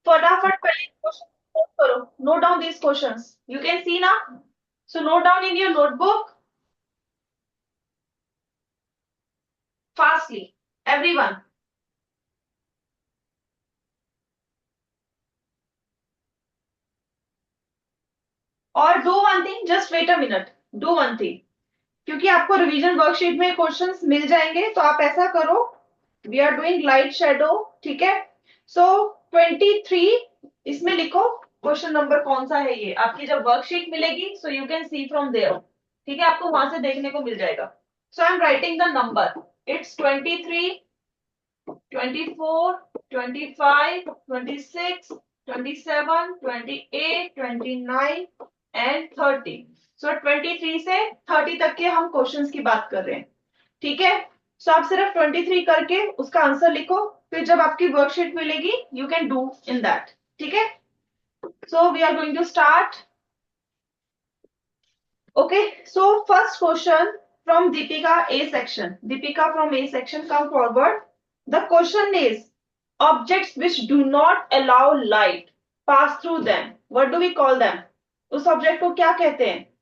फटाफट पहले question note करो, note down these questions. You can see now. So note down in your notebook fastly, everyone. और do one thing, just wait a minute. Do one thing. क्योंकि आपको revision worksheet में questions मिल जाएंगे, तो आप ऐसा करो, we are doing light shadow, ठीक है। सो 23 इसमें लिखो क्वेश्चन नंबर कौन सा है, ये आपकी जब वर्कशीट मिलेगी so you can see from there, ठीक है, आपको वहां से देखने को मिल जाएगा। So I am writing the number, it's 23, 24, 25, 26, 27, 28, 29 and 30। So 23 से 30 तक के हम क्वेश्चंस की बात कर रहे हैं, ठीक है। सो आप सिर्फ 23 करके उसका आंसर लिखो, फिर जब आपकी वर्कशीट मिलेगी you can do in that, ठीक है। So we are going to start. Okay, so first question from Deepika A section. Deepika from A section, come forward. The question is objects which do not allow light pass through them, what do we call them? उस object को क्या कहते हैं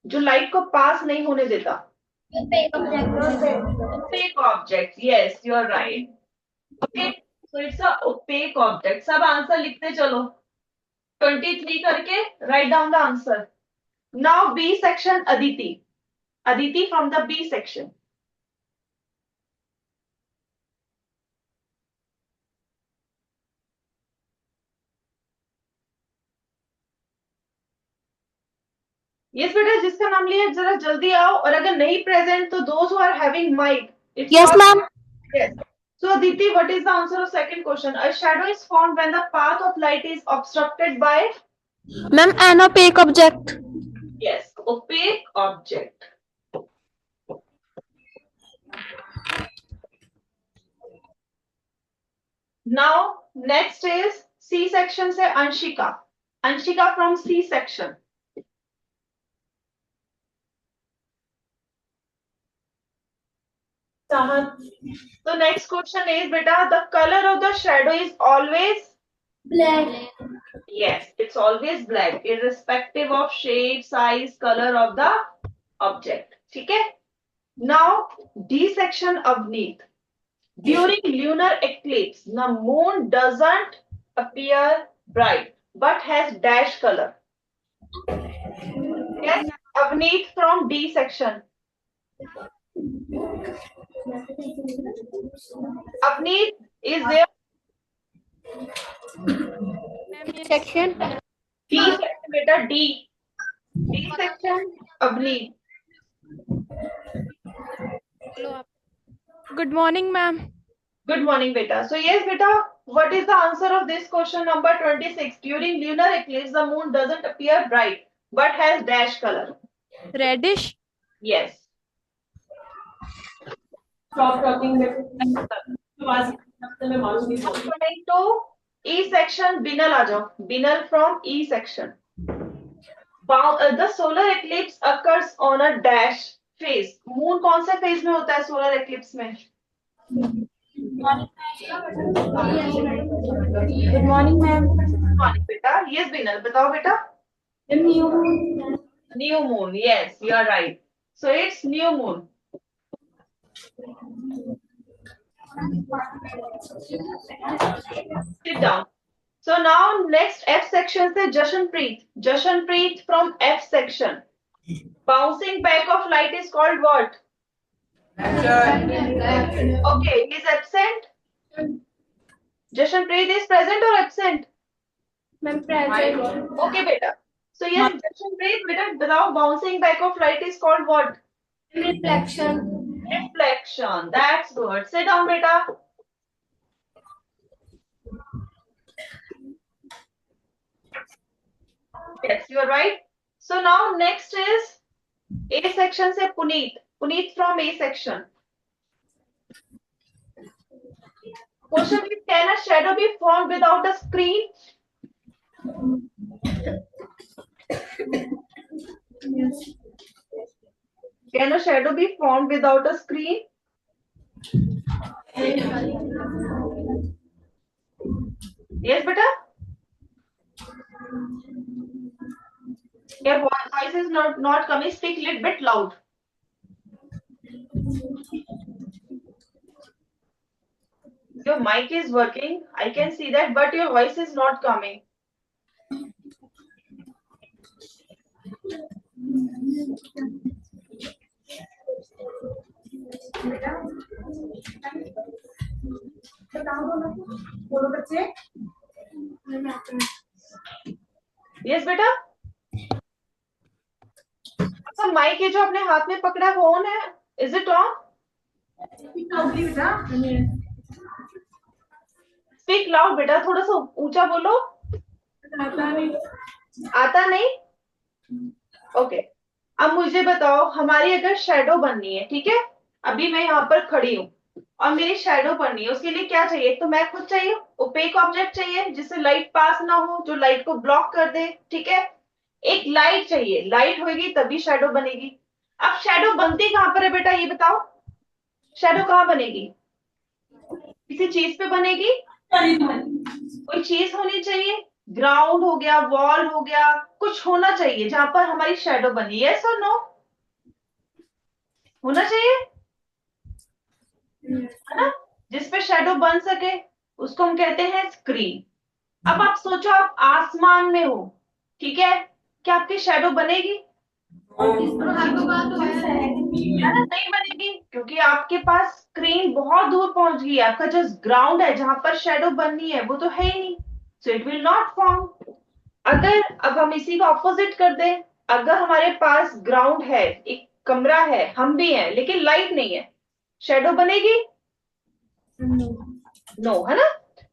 जो light को पास नहीं होने देता? opaque object. Yes, you are right. Okay, so it's a opaque object. सब आंसर लिखते चलो, 23 करके write down the answer. Now B section, Aditi. Aditi from the B section. Yes बेटा, जिसका नाम लिया जरा जल्दी आओ, और अगर नहीं प्रेजेंट तो those who are having mic. Yes, ma'am. Yes. So Aditi, what is the answer of second question? A shadow is formed when the path of light is obstructed by? Ma'am, an opaque object. Yes, opaque object. Now next is C section से Anshika. Anshika from C section. So next question is beta, the color of the shadow is always Black. yes, it's always black irrespective of shape, size, color of the object, ठीक है। Now D section Avneet. During lunar eclipse, the moon doesn't appear bright but has dash color. Yes, Avneet from D section. Avneet is there? Section. D section beta, D. D section Avneet. Good morning, ma'am. Good morning beta. So yes beta, what is the answer of this question number 26? During lunar eclipse, the moon doesn't appear bright but has dash color. Reddish. Yes. Stop talking. Coming to E section, Binal आ जाओ. Binal from E section. The solar eclipse occurs on a dash phase. Moon कौन से phase में होता है solar eclipse में? Good morning, ma'am. Good morning बेटा. Yes Binal, बताओ बेटा. New moon. New moon. Yes, you are right. So it's new moon. Sit down. So now next F section से Jashanpreet. Jashanpreet from F section. Bouncing back of light is called what? Okay, he is absent. Jashanpreet is present or absent? Ma'am, present. Okay, beta. So yes, Jashanpreet, beta, बताओ bouncing back of light is called what? Reflection. Reflection. That's good. Sit down, beta. Yes, you are right. So now next is A section से Puneet. Puneet from A section. Question is, can a shadow be formed without a screen? Yes. Can a shadow be formed without a screen? Yes, beta. Your voice is not coming. Speak little bit loud. Your mic is working. I can see that, but your voice is not coming. बोलो बच्चे। Yes, बेटा। अच्छा, mic ये जो अपने हाथ में पकड़ा है ऑन है? Is it on? Speak loud बेटा, थोड़ा सा ऊंचा बोलो। आता नहीं? ओके। अब मुझे बताओ, हमारी अगर शेडो बननी है, ठीक है, अभी मैं यहाँ पर खड़ी हूँ और मेरी शेडो बननी है, उसके लिए क्या चाहिए? तो मैं खुद चाहिए, ओपेक ऑब्जेक्ट चाहिए जिससे लाइट पास ना हो, जो लाइट को ब्लॉक कर दे, ठीक है। एक लाइट चाहिए, लाइट होगी तभी शेडो बनेगी। अब शेडो बनती कहाँ पर है बेटा, ये बताओ। शेडो कहाँ बनेगी? किसी चीज पे बनेगी? कोई चीज होनी चाहिए, ग्राउंड हो गया, वॉल हो गया, कुछ होना चाहिए जहां पर हमारी शेडो बनी। यस और नो? होना चाहिए, है ना, जिसपे शेडो बन सके, उसको हम कहते हैं स्क्रीन। अब आप सोचो, आप आसमान में हो, ठीक है, क्या आपकी शेडो बनेगी? नहीं बनेगी, क्योंकि आपके पास स्क्रीन बहुत दूर पहुंच गई है। आपका जो ग्राउंड है जहां पर शेडो बननी है वो तो है ही नहीं, so it will not form. अगर अब हम इसी का ऑपोजिट कर दें, अगर हमारे पास ग्राउंड है, एक कमरा है, हम भी हैं, लेकिन लाइट नहीं है, शेडो बनेगी? नो, है ना।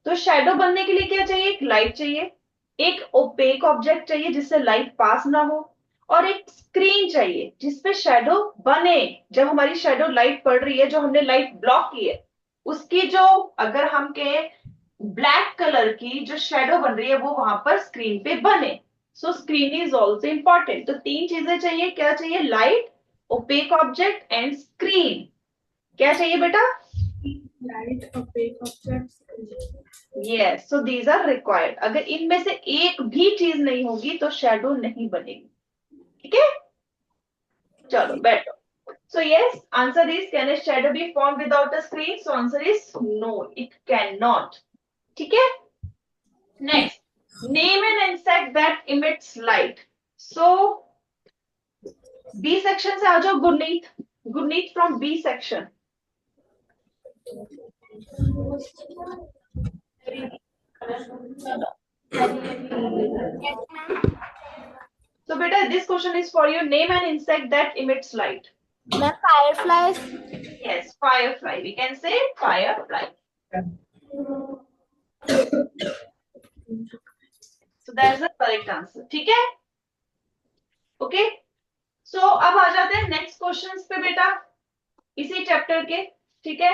तो शेडो बनने के लिए क्या चाहिए? एक लाइट चाहिए, एक ओपेक ऑब्जेक्ट चाहिए जिससे लाइट पास ना हो, और एक स्क्रीन चाहिए जिसपे शेडो बने। जब हमारी शेडो लाइट पड़ रही है, जो हमने लाइट ब्लॉक की है, उसकी जो, अगर हम कहें ब्लैक कलर की जो शेडो बन रही है, वो वहां पर स्क्रीन पे बने। So screen is also important. तो तीन चीजें चाहिए, क्या चाहिए? Light, opaque object and screen. क्या चाहिए बेटा? Light, opaque object. Yes, so these are required. अगर इनमें से एक भी चीज नहीं होगी तो शेडो नहीं बनेगी, ठीक है। चलो बैठो। So yes, answer is, can a shadow be formed without a screen? So answer is no, it cannot. ठीक है। Next, name an insect that emits light. So B section से आ जाओ Gurneet. Gurneet from B section. So beta, this question is for you. Name an insect that emits light. Ma'am, fireflies. Yes, firefly. We can say firefly. So that's the correct answer. ठीक है? Okay. So अब आ जाते हैं next questions पे बेटा, इसी chapter के, ठीक है।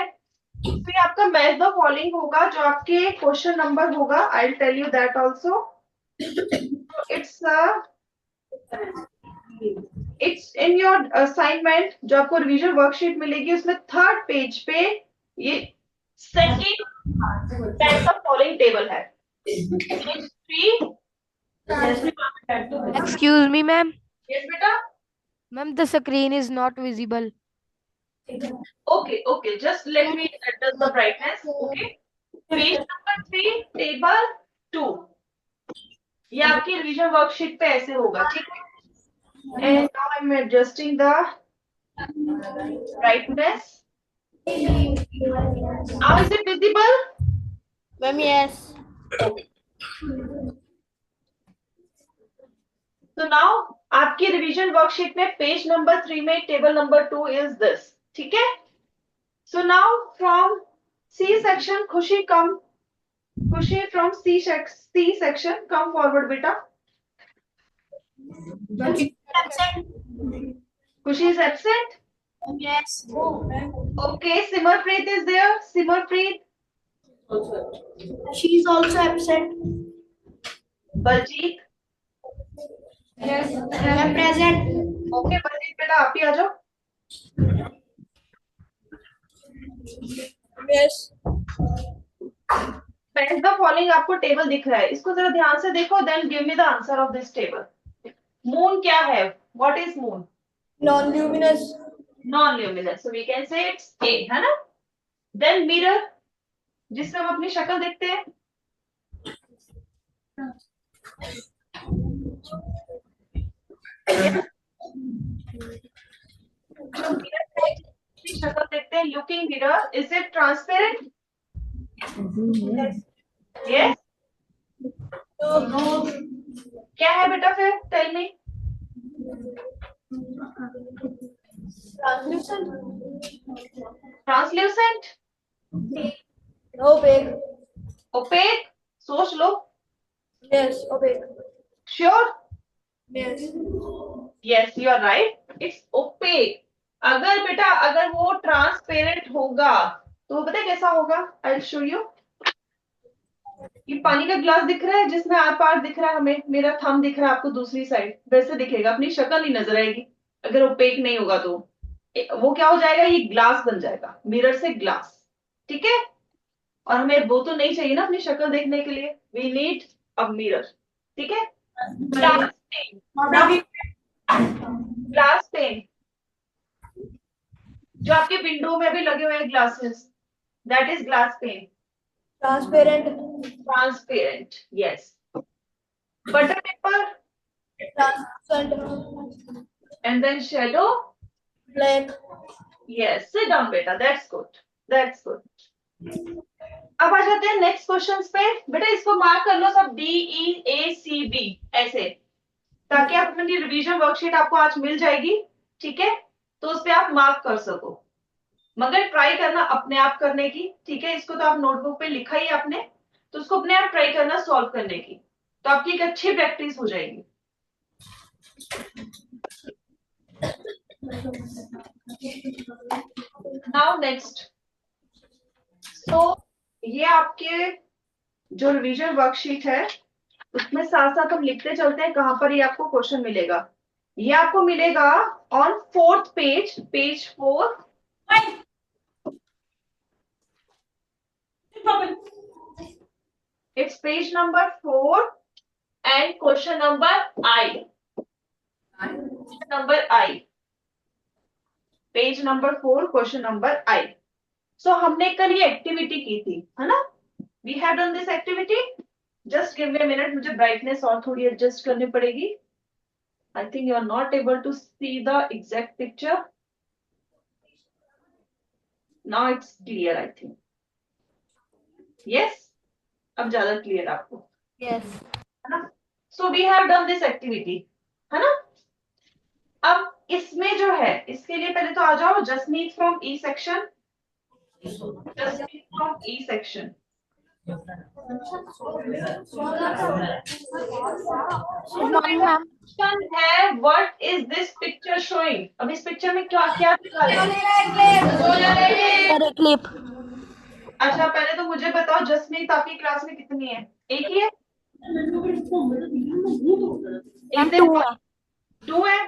फिर आपका मैच द फॉलोइंग होगा, जो आपके क्वेश्चन नंबर होगा, I will tell you that also. It's in your assignment, जो आपको रिवीजन वर्कशीट मिलेगी, उसमें थर्ड पेज पे ये सेकंड टाइप का फॉलोइंग टेबल है। Excuse me, ma'am. यस बेटा। Ma'am, the screen is not visible. Okay, just let me adjust the brightness. Okay, page number 3, table 2, ये आपकी रिवीजन वर्कशीट पे ऐसे होगा, ठीक है। And now I am adjusting the brightness. Now is it visible? Ma'am, yes. So now आपकी revision worksheet में page number 3 में टेबल नंबर 2 इज दिस, ठीक है। So now from C section, खुशी come. खुशी from C section, come forward बेटा। खुशी is absent? Yes. Okay, Simarpreet is there. Simarpreet. She is also absent. Baljeet. Yes. I am present. Okay, Baljeet बेटा आप ही आ जाओ। Yes. Friends, the following आपको table दिख रहा है, इसको जरा ध्यान से देखो, then give me the answer of this table. Moon क्या है? What is moon? Non-luminous. Non luminous, so we can say it's a, है ना? देन मिरर, जिसमें हम अपनी शक्ल देखते हैं। Yes, जो मिरर है अपनी शक्ल देखते हैं, looking mirror, is it transparent? Yes. क्या है बेटा फिर? Tell me. Translucent. Translucent, Opaque. Opaque, सोच लो। Yes, opaque. Sure? Yes. Yes, you are right, it's opaque. अगर बेटा अगर वो ट्रांसपेरेंट होगा तो वो पता है कैसा होगा? I will show you. ये पानी का ग्लास दिख रहा है जिसमें आर पार दिख रहा है, हमें मेरा थंब दिख रहा है आपको दूसरी साइड, वैसे दिखेगा, अपनी शक्ल नहीं नजर आएगी अगर ओपेक नहीं होगा तो। वो क्या हो जाएगा? ये ग्लास बन जाएगा, मिरर से ग्लास। ठीक है? और हमें वो तो नहीं चाहिए ना अपनी शक्ल देखने के लिए, वी नीड अ मिरर। ठीक है? ग्लास पेन, ग्लास पेन जो आपके विंडो में भी लगे हुए हैं glasses, that is glass pane. Transparent. Transparent, yes. Butter paper, Translucent. And then shadow. Black. Yes, sit down बेटा, दैट्स गुड, दैट्स गुड। अब आ जाते हैं नेक्स्ट क्वेश्चंस पे। बेटा इसको मार्क कर लो सब, DEACB ऐसे, ताकि आप अपनी रिवीजन वर्कशीट आपको आज मिल जाएगी। ठीक है? तो उस पे आप मार्क कर सको, मगर ट्राई करना अपने आप करने की। ठीक है? इसको तो आप नोटबुक पे लिखा ही आपने, तो उसको अपने आप ट्राई करना सॉल्व करने की, तो आपकी एक अच्छी प्रैक्टिस हो जाएगी। नाउ नेक्स्ट, तो ये आपके जो रिवीजन वर्कशीट है उसमें साथ साथ हम लिखते चलते हैं कहां पर ये आपको क्वेश्चन मिलेगा। ये आपको मिलेगा on fourth page, page 4। It's page number 4 and question number I, number I, page number 4, question number I. So हमने कल ये एक्टिविटी की थी, है ना? We have done this activity. Just give me a minute, मुझे ब्राइटनेस और थोड़ी एडजस्ट करनी पड़ेगी। I think you are not able to see the exact picture. Now it's clear I think. Yes, अब ज्यादा क्लियर आपको, Yes. है ना? So we have done this activity, है ना? अब इसमें जो है, इसके लिए पहले तो आ जाओ, Jasmeet from E section, Jasmeet from E section. Good morning, ma'am. Question है what is this picture showing? अब इस पिक्चर में क्या क्या दिखा रहा है? Sir, a clip. अच्छा पहले तो मुझे बताओ, जसमीत आपकी क्लास में कितनी है? एक ही है? Ma'am, एक दिन two है. 2 है,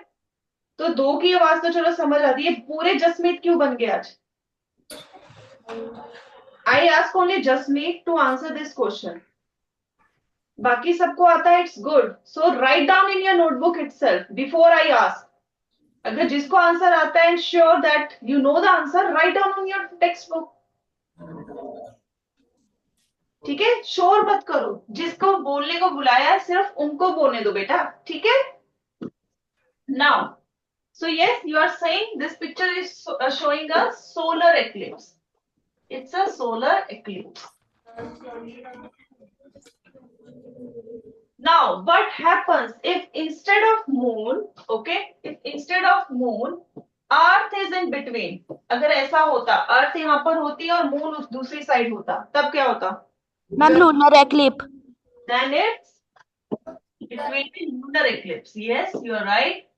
तो 2 की आवाज तो चलो समझ आती है, पूरे जसमीत क्यों बन गए आज? I ask only Jasmeet to answer this question, बाकी सबको आता है, it's good. So write down in your notebook itself before I ask. अगर जिसको आंसर आता है and sure that you know the answer, write down on your text book. ठीक है? शोर मत करो, जिसको बोलने को बुलाया है सिर्फ उनको बोलने दो बेटा। ठीक है? Now, so yes, you are saying this picture is showing a solar eclipse. It's a solar eclipse. Now, what happens if instead of moon, okay, if instead of moon, Earth is in between? अगर ऐसा होता, Earth यहाँ पर होती और Moon उस दूसरी side होता, तब क्या होता? Ma'am, lunar eclipse. Then it will be lunar eclipse. Yes, you are right.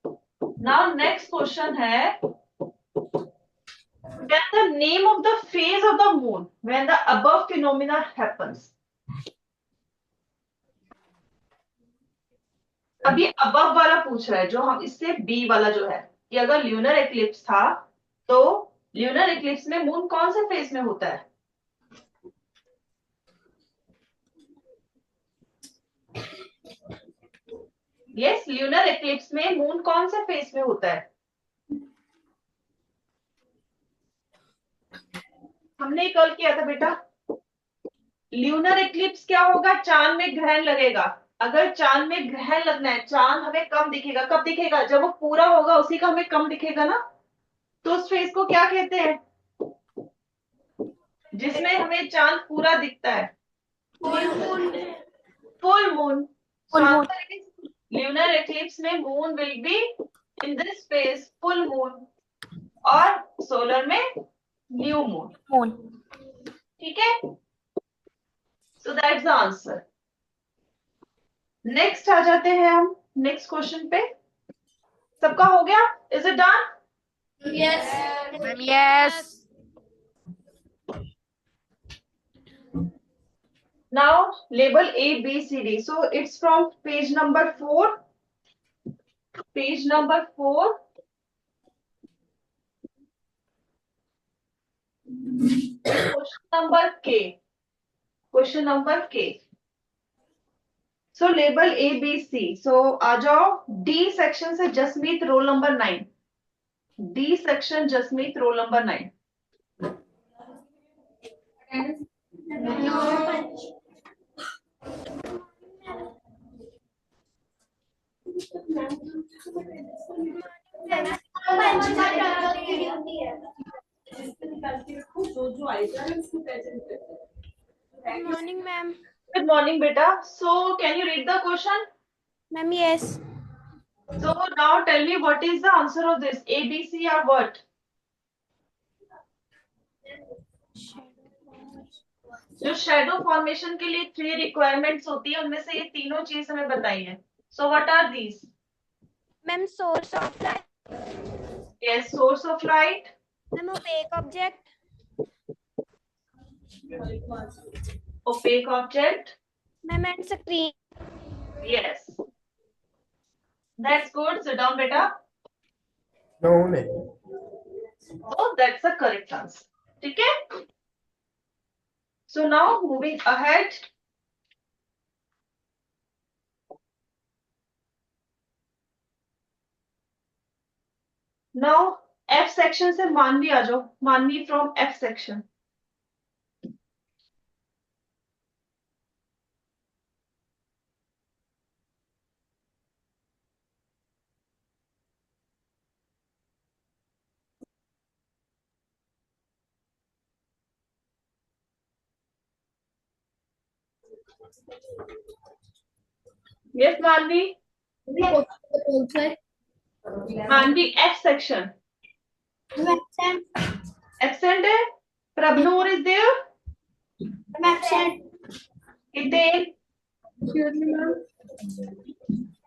Now next question है, then the name of the phase of the moon when the above phenomena happens. अब ये above वाला पूछ रहा है, जो हम इससे बी वाला जो है, कि अगर ल्यूनर एक्लिप्स था तो ल्यूनर एक्लिप्स में मून कौन से फेज में होता है? यस, ल्यूनर एक्लिप्स में मून कौन से फेस में होता है? हमने कल किया था बेटा। ल्यूनर एक्लिप्स क्या होगा? चांद में ग्रहण लगेगा। अगर चांद में ग्रहण लगना है, चांद हमें कम दिखेगा। कब दिखेगा? जब वो पूरा होगा उसी का हमें कम दिखेगा ना। तो उस फेस को क्या कहते हैं जिसमें हमें चांद पूरा दिखता है? Full moon. So full moon. Answer is lunar eclipse में moon will be in this phase full moon, और सोलर में न्यू मून। मून। ठीक है, so that's the answer. Next आ जाते हैं हम नेक्स्ट क्वेश्चन पे। सबका हो गया? Is it done? Yes. Ma'am yes. Now label A, B, C, D. So it's from page number 4. Page number 4. Question number K. Question number K. So label A, B, C. So आ जाओ D section से Jasmeet roll number 9. D section Jasmeet roll number 9. Good morning, ma'am. Good morning, beta. So can you read the question? Ma'am, yes. So now tell me what is the answer of this? A, B, C or what? जो shadow formation के लिए 3 requirements होती है उनमें से ये तीनों चीज हमें बताई है. So what are these? Ma'am, source of light. Yes, source of light. Ma'am, opaque object. Opaque object. Ma'am, and screen. Yes, that's good. Sit down बेटा. No, नहीं. So that's the correct answer. ठीक है. So now moving ahead. Now F section से मानवी आ जाओ. मानवी from F section. Yes, मानवी. मानवी F section. Absent है. Prabnoor is there. Hitel.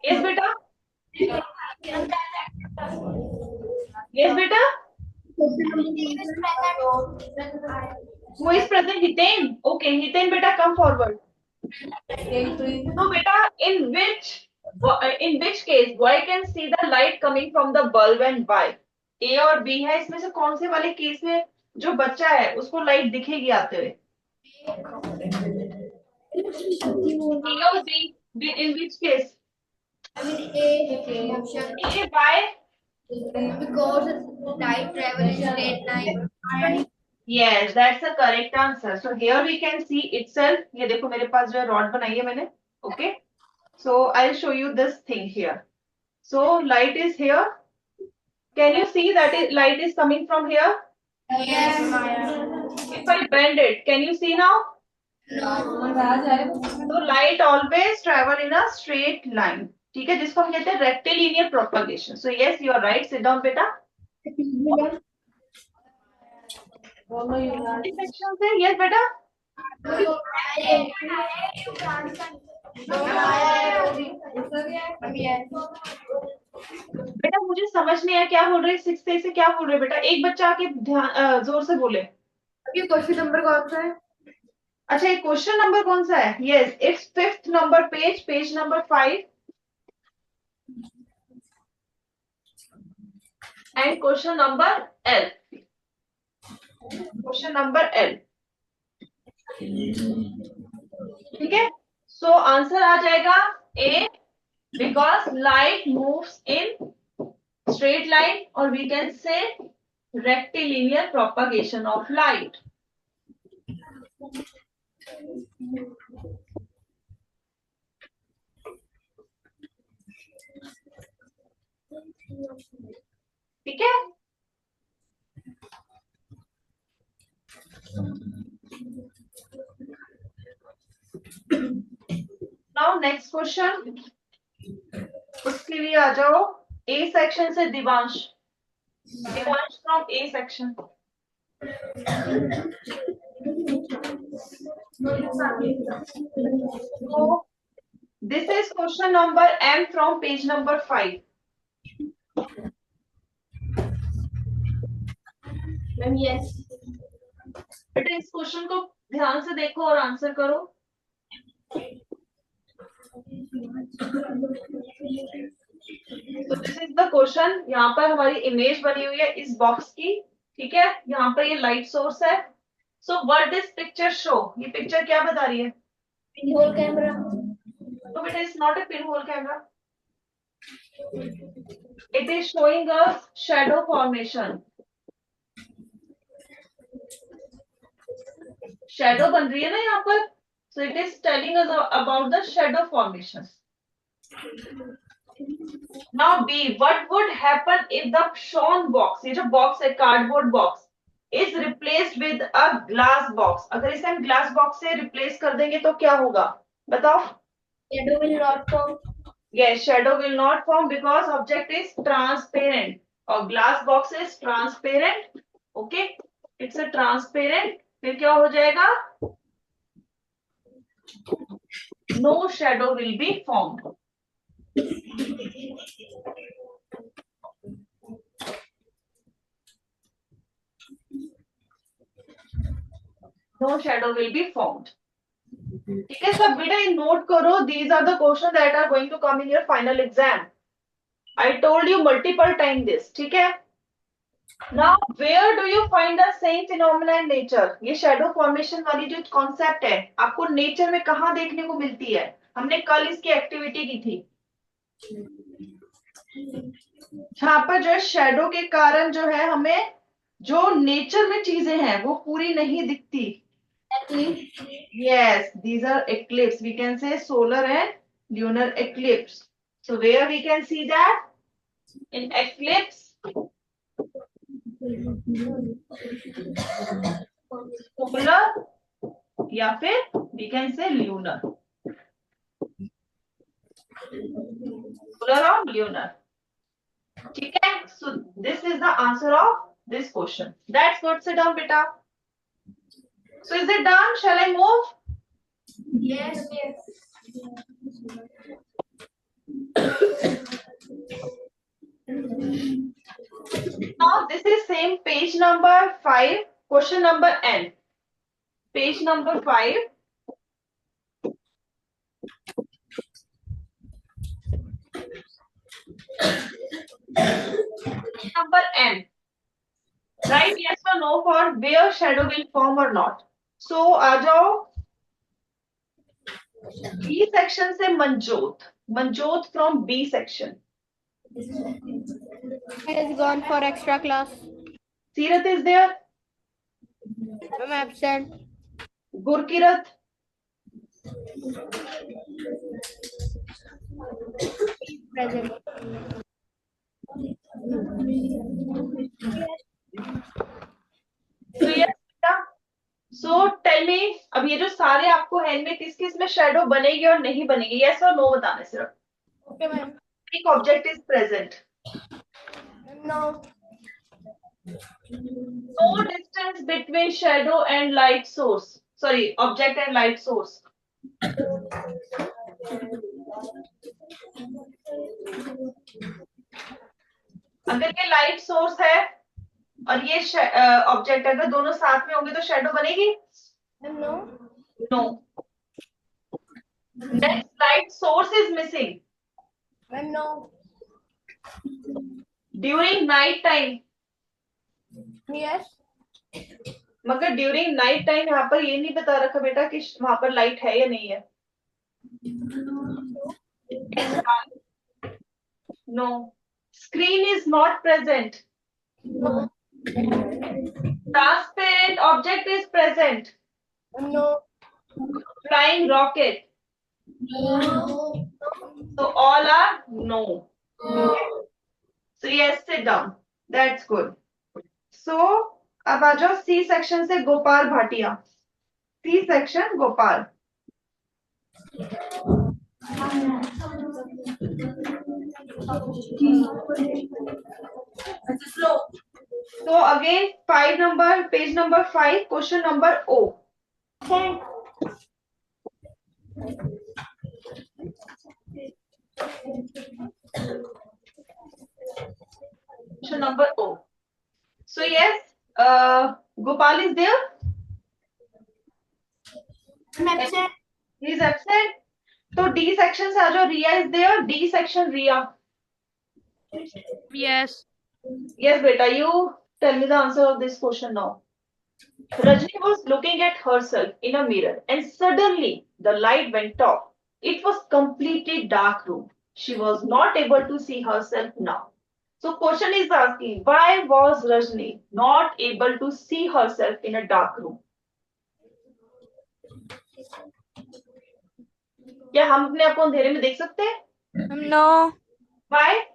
Yes बेटा. Yes बेटा. Who is present? Hiten. Okay, Hiten beta, come forward. So beta, in which case boy can see the light coming from the bulb and why? A और B है, इसमें से कौन से वाले case में जो बच्चा है उसको लाइट दिखेगी आते हुए? A और B. In which case? A, why? Because light travel in straight line. Yes, that's the correct answer. So here we can see itself. ये देखो मेरे पास जो है रॉड बनाई है मैंने. Okay. So I'll show you this thing here. So light is here. Can you see that light is coming from here? Yes. If I bend it, can you see now? So light always travel in a straight line. ठीक है, जिसको हम कहते हैं rectilinear propagation. So yes, you are right. Sit down, बेटा. Section से yes, बेटा. बेटा मुझे समझ नहीं आया क्या बोल रहे. 6 से क्या बोल रहे बेटा? एक बच्चा आके ध्यान जोर से बोले. ये क्वेश्चन नंबर कौन सा है? अच्छा, ये क्वेश्चन नंबर कौन सा है? Yes, it's 5th number page, page number 5 and question number L. Question number L. ठीक है, सो आंसर आ जाएगा A, Because light moves in straight line, or we can say rectilinear propagation of light. ठीक है? Now next question. उसके लिए आ जाओ A section से Divansh from A section. So this is question number M from page number 5. Ma'am yes. बेटा इस question को ध्यान से देखो और आंसर करो. तो दिस इज द क्वेश्चन. यहाँ पर हमारी इमेज बनी हुई है इस बॉक्स की. ठीक है, यहाँ पर ये लाइट सोर्स है. So what this picture show, ये पिक्चर क्या बता रही है? Pinhole camera. तो बेटा it's not a pinhole camera. It is showing a shadow formation. Shadow बन रही है ना यहाँ पर. So it is telling us about the shadow formation. Now B, what would happen if the shown box, ये जो बॉक्स है cardboard box, is replaced with a glass box? अगर इसे हम ग्लास बॉक्स से रिप्लेस कर देंगे तो क्या होगा बताओ? Shadow will not form. Yes, shadow will not form because object is transparent और glass box is transparent. Okay, it's a transparent. फिर क्या हो जाएगा? No shadow will be formed. No shadow will be formed. ठीक है सब बेटा ये नोट करो. These are the questions that are going to come in your final exam. I told you multiple time this. ठीक है. Now where do you find the same phenomena in nature? ये shadow formation वाली जो concept है आपको nature में कहाँ देखने को मिलती है? हमने कल इसकी एक्टिविटी की थी. यहाँ पर जो है शेडो के कारण जो है हमें जो नेचर में चीजें हैं वो पूरी नहीं दिखती. Yes, these are eclipse. We can say solar and lunar eclipse. So where we can see that? In eclipse, solar या फिर we can say lunar. Solar or lunar. ठीक है. So this is the answer of this question. That's good. Sit down, beta. So is it done? Shall I move? Yes, yes. Now this is same page number 5, question number N. Page number 5. Number N. Write yes or no for where shadow will form or not. So आ जाओ B section से Manjot. Manjot from B section. Has gone for extra class. Seerat is there. I'm absent. Gurkirat. Present. So yes, so tell me, अब ये जो सारे आपको है इनमें किस किस में शेडो बनेगी और नहीं बनेगी? यस और नो बताना सिर्फ. Okay, ma'am. एक object is present. No. No distance between shadow and light source. Sorry, object and light source. अगर ये लाइट सोर्स है और ये ऑब्जेक्ट अगर दोनों साथ में होंगे तो शेडो बनेगी? No. No. Next light source is missing Ma'am, no. During night time. Yes. मगर ड्यूरिंग नाइट टाइम यहाँ पर ये नहीं बता रखा बेटा कि वहां पर लाइट है या नहीं है. No. Screen is not present. No. Transparent object is present. No. Flying rocket. No. So all are no. So yes, sit down. That's good. So अब आ जाओ सी सेक्शन से Gopal Bhatia. C section Gopal. So again, page number 5, question number O. Question number O. So yes, Gopal is there. I'm absent. He is absent. So D section से आ जाओ. Riya is there. D section Riya. Yes. Yes, beta. You tell me the answer of this question now. Rajni was looking at herself in a mirror and suddenly the light went off. It was completely dark room. She was not able to see herself now. So question is asking, why was Rajni not able to see herself in a dark room? क्या हम अपने आप को अंधेरे में देख सकते हैं? No. Why?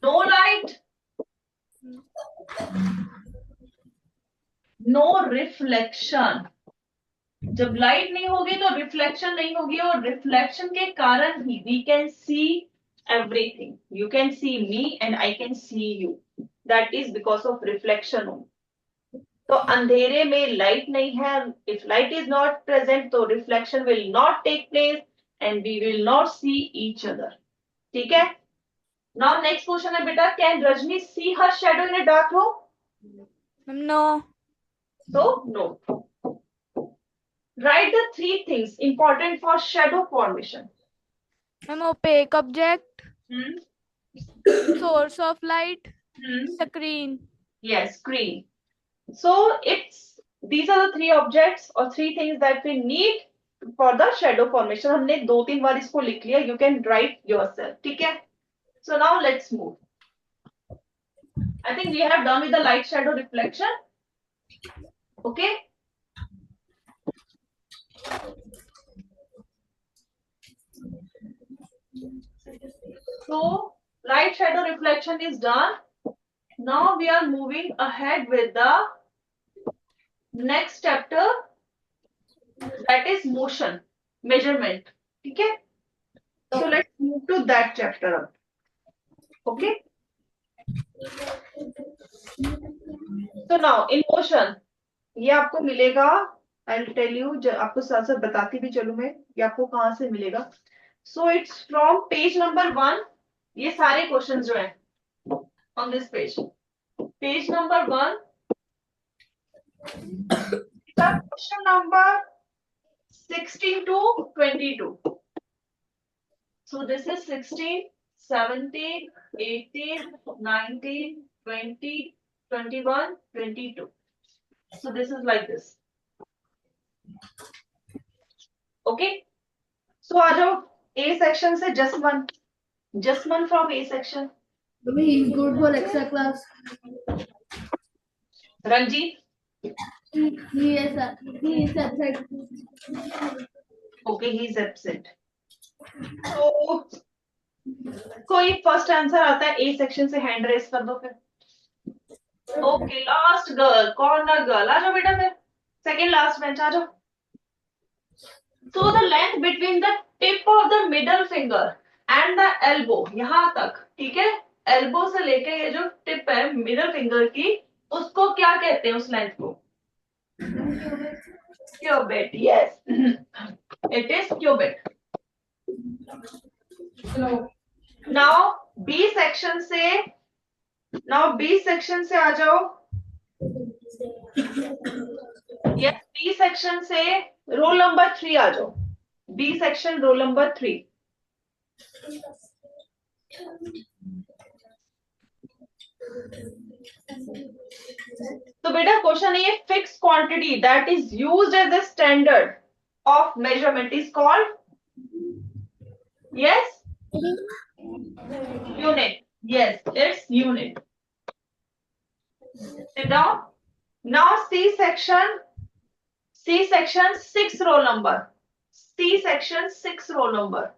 No light. No reflection. जब लाइट नहीं होगी तो रिफ्लेक्शन नहीं होगी और रिफ्लेक्शन के कारण ही we can see everything. You can see me and I can see you. That is because of reflection. तो अंधेरे में लाइट नहीं है. If light is not present तो reflection will not take place and we will not see each other. ठीक है. Now next question है बेटा, can Rajni see her shadow in a dark room? No. So no. Write the 3 things important for shadow formation. An opaque object, Hmm? source of light, Hmm? screen. Yes, screen. So these are the 3 objects or 3 things that we need for the shadow formation. हमने 2-3 बार इसको लिख लिया. You can write yourself. ठीक है. So now let's move. I think we have done with the light shadow reflection. Okay. So light shadow reflection is done. Now we are moving ahead with the next chapter, that is motion measurement. ठीक है. So let's move to that chapter. Okay. So now in motion ये आपको मिलेगा. I'll tell you, आपको साथ साथ बताती भी चलूं मैं ये आपको कहां से मिलेगा. So it's from page number 1. ये सारे क्वेश्चंस जो हैं on this page. Page number 1. Question number 16 to 22. So this is 16, 17, 18, 19, 20, 21, 22. So this is like this. Okay. So आ जाओ A section से Jasman from A section. He is good for extra class. Ranjit. He is absent. Okay, he is absent. So कोई first answer आता है A section से hand raise कर दो फिर. Okay, last girl, corner girl, आ जाओ बेटा फिर. सेकंड लास्ट बेंच आ जाओ. So the length between the tip of the middle finger and the elbow, यहां तक. ठीक है. एल्बो से लेके ये जो टिप है मिडल फिंगर की, उसको क्या कहते हैं उस लेंथ को? Cubit. Yes, it is cubit. Now B section से आ जाओ. यस, बी सेक्शन से रोल नंबर 3 आ जाओ. B section roll number 3. तो बेटा क्वेश्चन है, fix quantity that is used as the standard of measurement is called. Yes, Unit. Yes, it's unit. Sit down. Now C section. C section 6 roll number. C section 6 roll number.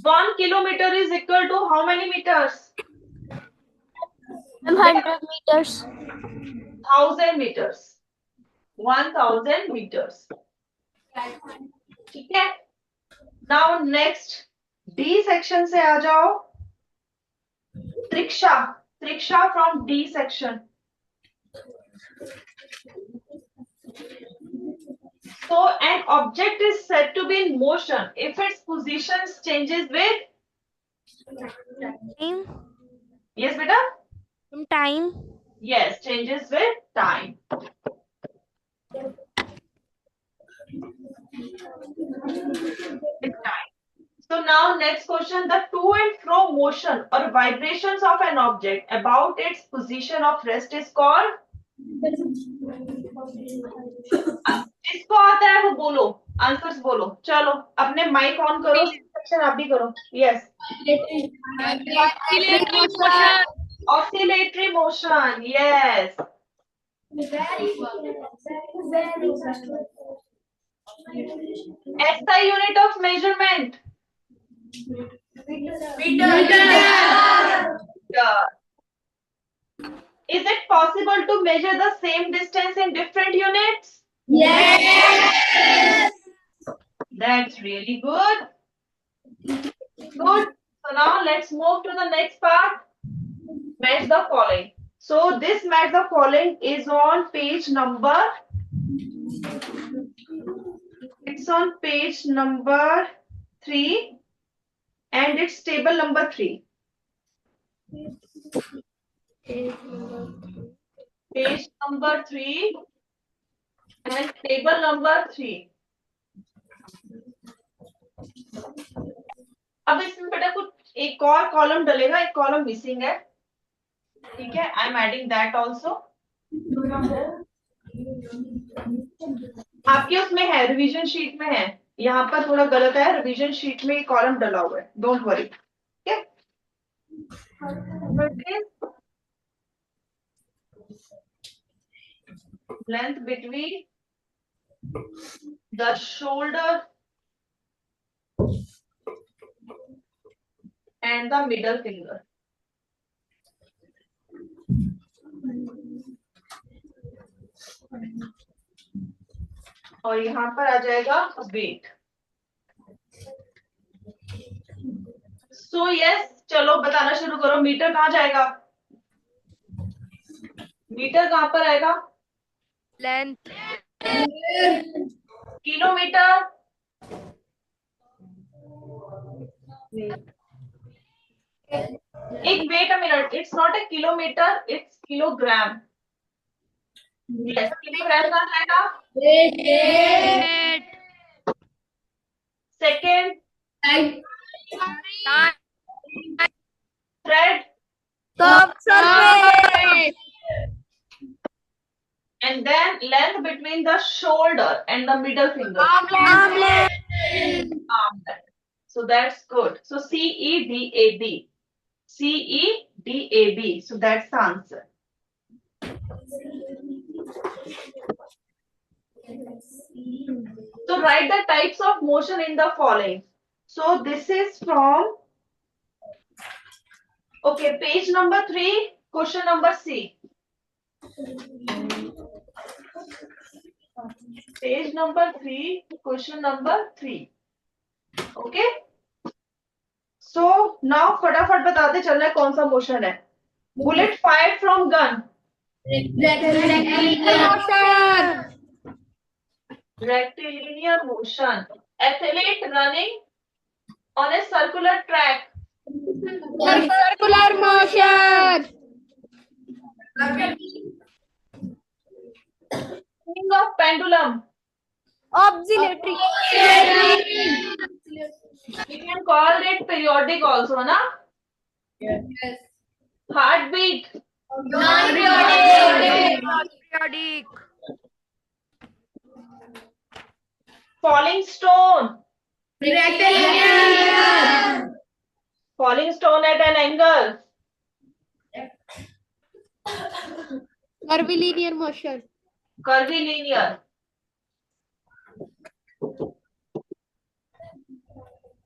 One kilometer is equal to how many meters? 100 meters. 1000 meters. 1000 meters. ठीक है? Now next D section से आ जाओ. Triksha from D section. So an object is said to be in motion if its position changes with. Time. Yes, beta. Time. Yes, changes with time. With time. So now next question, the to and fro motion or vibrations of an object about its position of rest is called. जिसको आता है वो बोलो, answers बोलो. चलो अपने mic on करो. Section आप भी करो. Yes. Oscillatory motion. Yes. SI unit of measurement. Meter. Is it possible to measure the same distance in different units? Yes. That's really good. Good. So now let's move to the next part. Match the following. So this match the following is on page number. It's on page number 3 and it's table number 3. Page number 3 and table number 3. अब इसमें बेटा कुछ एक और column डलेगा, एक column missing है. ठीक है, I am adding that also. आपके उसमें है, रिवीजन शीट में है. यहाँ पर थोड़ा गलत है, रिवीजन शीट में कॉलम डला हुआ है. Don't worry. ठीक है. Length between the shoulder and the middle finger. और यहाँ पर आ जाएगा वेट. सो यस, चलो बताना शुरू करो. मीटर कहाँ जाएगा? मीटर कहाँ पर आएगा? Length. किलोमीटर. एक wait a minute. It's not a kilometre, it's kilogram. Yes, kilogram कहाँ जाएगा? Weight. Second. Thread. Surface. And then length between the shoulder and the middle finger. Arm length. Arm length. So that's good. So CEDAB. CEDAB. So that's the answer. So write the types of motion in the following. So this is from, okay, page number 3, question number C. Page number 3, question number 3. Okay. So now फटाफट बताते चलना है कौन सा motion है. Bullet fired from gun. Rectilinear motion. Athlete running on a circular track. Circular motion. Swing of pendulum. Oscillatory. We can call it periodic also, na? Yes. Heartbeat. Periodic. Falling stone. Rectilinear. Falling stone at an angle. Curvilinear motion. Curvilinear.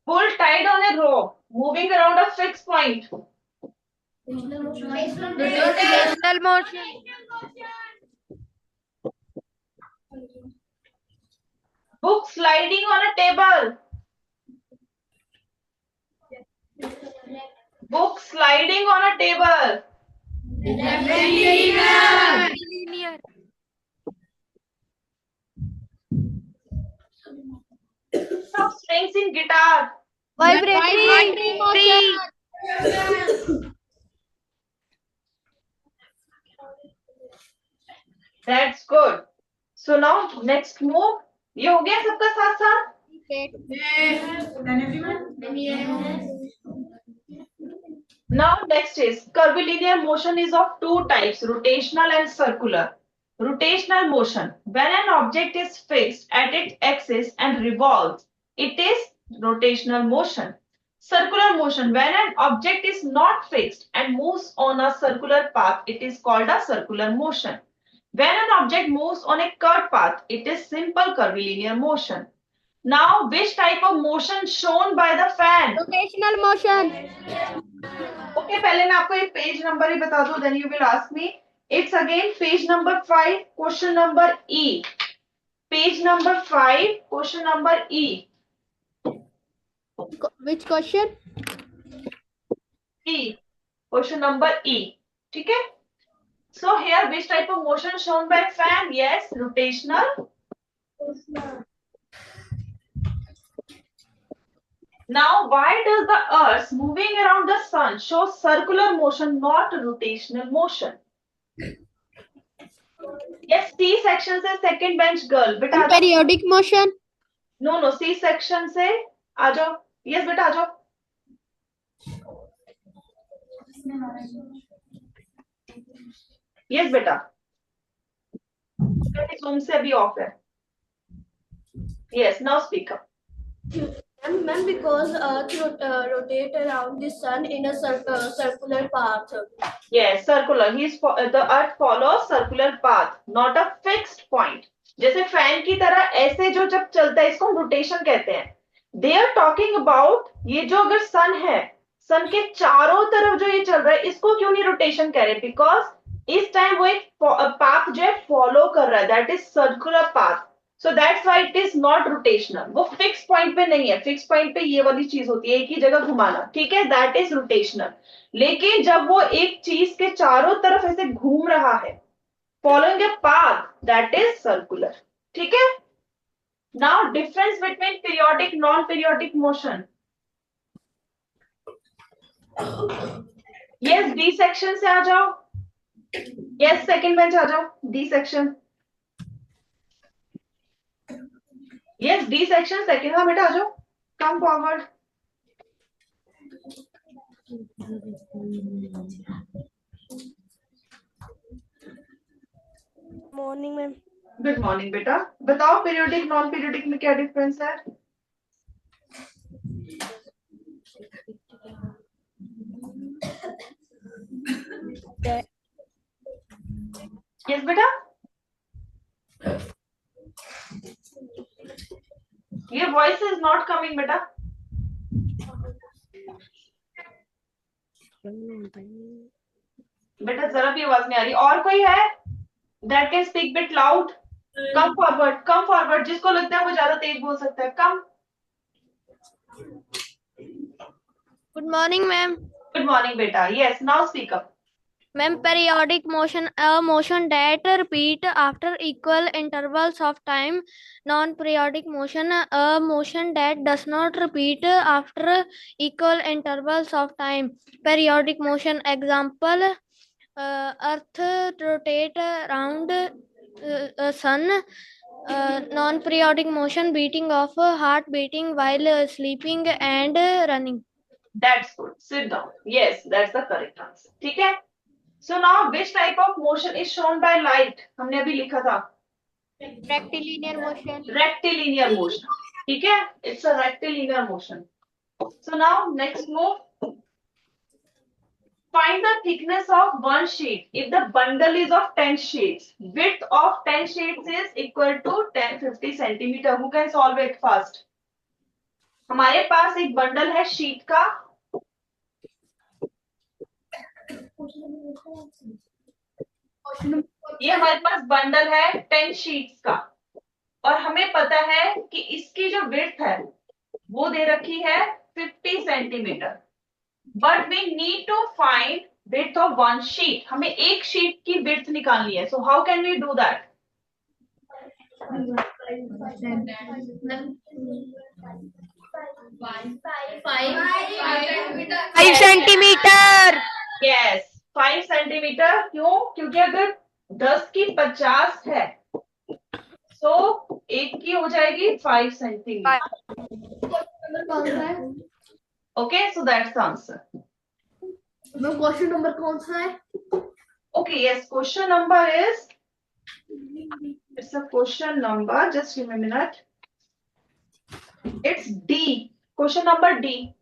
Bull tied on a rope, moving around a fixed point. Rotational motion. Book sliding on a table. Book sliding on a table. Linear. Some strings in guitar. Vibrating motion. That's good. So now next move. ये हो गया सबका साथ साथ. Now next is curvilinear motion is of two types, rotational and circular. Rotational motion. When an object is fixed at its axis and revolves, it is rotational motion. Circular motion. When an object is not fixed and moves on a circular path, it is called a circular motion. When an object moves on a curved path, it is simple curvilinear motion. Now, which type of motion shown by the fan? Rotational motion. Okay, पहले मैं आपको एक page number ही बता दूं, then you will ask me. It's again page number 5, question number E. Page number 5, question number E. Which question? E. Question number E. ठीक है? So here, which type of motion shown by fan? Yes, rotational. Now, why does the Earth moving around the sun show circular motion, not rotational motion? Yes, C section से second bench girl. बेटा आ जाओ. Periodic motion. No, C section से आ जाओ. Yes, बेटा आ जाओ. Yes, बेटा. Zoom से अभी off है. Yes, now speak up. Ma'am, because Earth rotate around the sun in a circular path. Yes, circular. The Earth follows circular path, not a fixed point. जैसे फैन की तरह ऐसे जो जब चलता है इसको हम रोटेशन कहते हैं. They are talking about ये जो अगर सन है, सन के चारों तरफ जो ये चल रहा है इसको क्यों नहीं रोटेशन कह रहे? Because इस टाइम वो एक पाथ जो है फॉलो कर रहा है, that is circular path. So that's why it is not rotational. वो फिक्स पॉइंट पे नहीं है. फिक्स पॉइंट पे ये वाली चीज होती है, एक ही जगह घुमाना. ठीक है, दैट इज रोटेशनल. लेकिन जब वो एक चीज के चारों तरफ ऐसे घूम रहा है, following a path, that is circular. ठीक है. Now difference between periodic non periodic motion. Yes, D section से आ जाओ. यस, सेकंड बेंच आ जाओ. D section. Yes, D section second. हाँ बेटा आ जाओ. Come forward. Morning, ma'am. Good morning बेटा. बताओ पीरियोडिक नॉन पीरियोडिक में क्या डिफरेंस है? Yes बेटा. ये वॉइस इज नॉट कमिंग बेटा. बेटा जरा भी आवाज नहीं आ रही. और कोई है that can speak bit loud? Come forward, come forward. जिसको लगता है वो ज्यादा तेज बोल सकता है. Come. Good morning, ma'am. Good morning बेटा. Yes, now speak up. Ma'am, periodic motion, a motion that repeat after equal intervals of time. Non-periodic motion, a motion that does not repeat after equal intervals of time. Periodic motion, example, Earth rotate around sun. Non-periodic motion, beating of heart beating while sleeping and running. That's good. Sit down. Yes, that's the correct answer. ठीक है. So now which type of motion is shown by light? हमने अभी लिखा था. Rectilinear motion. Rectilinear motion. ठीक है, it's a rectilinear motion. So now next move. Find the thickness of one sheet if the bundle is of 10 sheets. Width of 10 sheets is equal to 1050 centimeter. Who can solve it first? हमारे पास एक bundle है sheet का. ये हमारे पास bundle है 10 sheets का और हमें पता है कि इसकी जो विड्थ है वो दे रखी है 50 centimetre. But we need to find width of one sheet. हमें एक शीट की विड्थ निकालनी है. So how can we do that? 5 centimeter. Yes, 5 centimetre. क्यों? क्योंकि अगर 10 की 50 है तो एक की हो जाएगी 5 centimetre. Okay, so that's the answer. Question number कौन सा है? Okay, yes, question number is, it's a question number, just give me a minute. It's D. Question number D.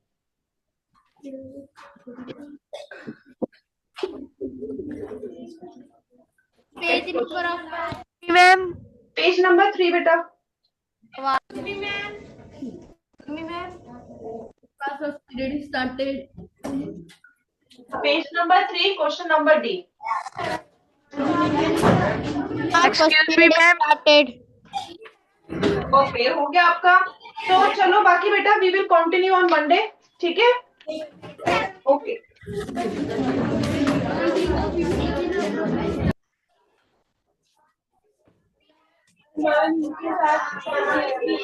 Page number of ma'am. Page number 3, beta. Page number 3, question number D. Excuse me ma'am. Started. Okay, हो गया आपका. तो चलो बाकी बेटा, we will continue on Monday. ठीक है? Okay.